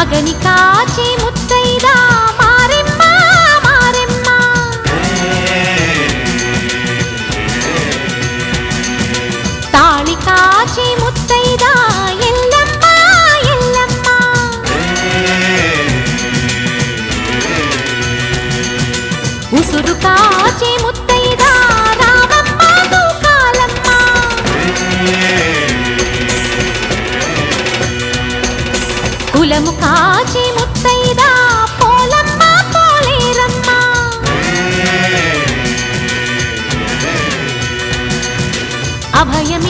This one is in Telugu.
అగని కాచి ముత్తైదా మారెమ్మ మారెమ్మ తాళి కాచి ముత్తైదా ఎల్లమ్మ ఎల్లమ్మ ఉసురు కాచి ముత్తైదా రామమ్మ తూకాలమ్మ కులము కాచి ముత్తైదా పోలమ్మ పోలేరమ్మ అభయమి